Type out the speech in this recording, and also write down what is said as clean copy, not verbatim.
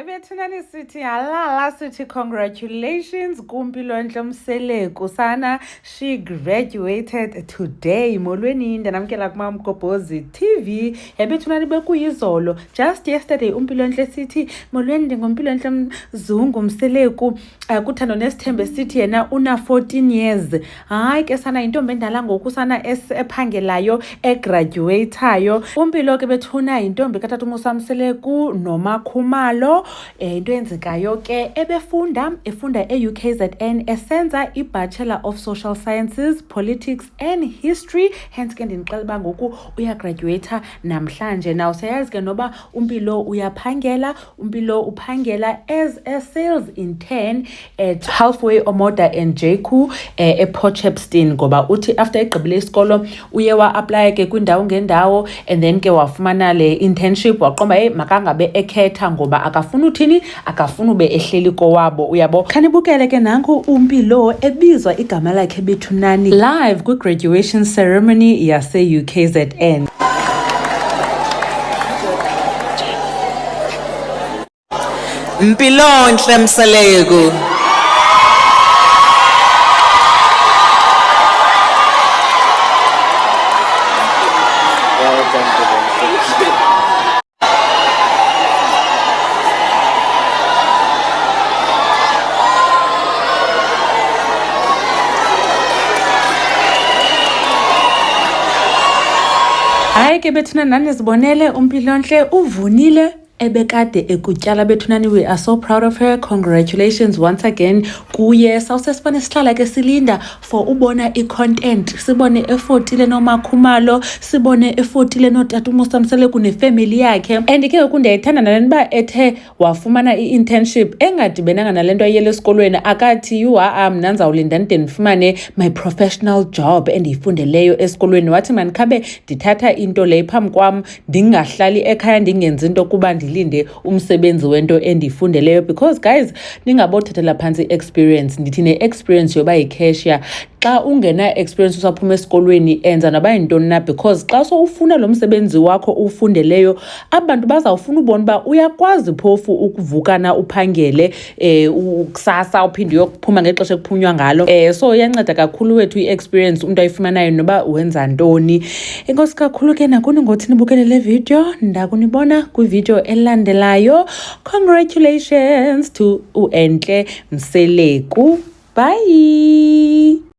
Ebethunani sithi halala sithi congratulations kuMpilontle Mseleku sana. She graduated today. Molweni ndanamkela kuMamgobhozi TV. Ebethunani bekuyizolo. Just yesterday uMpilontle sithi molweni ndinguMpilontle Mzungu Mseleku. Kuthando nesithembe sithi yena una 14 years. Hayi ke sana intombi endala ngoku sana ephangelayo egraduateayo. uMpilo ke bethuna intombi katata uMusa Mseleku noMakhumalo. Into enzekayo ke efunda e-UKZN esenza i-Bachelor of Social Sciences, Politics and History. Hence ke ndinixela uba ngoku uyagraduata namhlanje. Now siyazi ke noba uMpilo uyaphangela. uMpilo uphangela as a sales intern at Halfway Omoda and Jeku ePortshepstone, ngoba uthi after egqibile isikolo uye wa-apply ke kwindawo ngendawo and then ke wafumana le internship waqomba makangabe ekhetha ngoba akafuna uthini, akafuna ube ehleli kowabo. Uyabo, khanibukele ke nanku uMpilo ebizwa igama lakhe bethunani live kwi-graduation ceremony yase-UKZN. Mpilontle Mseleku. Hayi ke bethunani nani zibonele uMpilontle uvunile ebekade ekutyala bethunani. We are so proud of her. Congratulations once again kuye. Sawusesibone sihlala ke silinda for ubona i-content, sibone efotile noMakhumalo, sibone efotile notata uMusa Mseleku nefamily yakhe. And ke ngoku ndiyayithanda nale nto ethe wafumana i-internship engadibenanga nale nto ayele esikolweni, akathi mna ndizawulinda ndide ndifumane my professional job endiyifundeleyo esikolweni. Wathi mandikhabe ndithatha into le phambi kwam, ndingahlali ekhaya ndingenzi into kuba ndilinde umsebenzi wento endiyifundeleyo. Because guys, ningabothathela phantsi experience. Ndithi ne-experience yoba yi-cashier. Xa ungena experience usaphuma esikolweni enza naba yintoni na, because xa sowufuna lo msebenzi wakho ufundeleyo abantu bazawufuna ubona uba uyakwazi phofu ukuvukana uphangele kusasa uphinde uyokuphuma ngexesha ekuphunywa ngalo. So iyanceda kakhulu wethu i-experience umntu ayifumanayo noba wenza ntoni. Enkosi kakhulu ke nakuni ngothi nibukele le video, ndakunibona kwivideo elandelayo. Congratulations to uEntle Mseleku. Bye.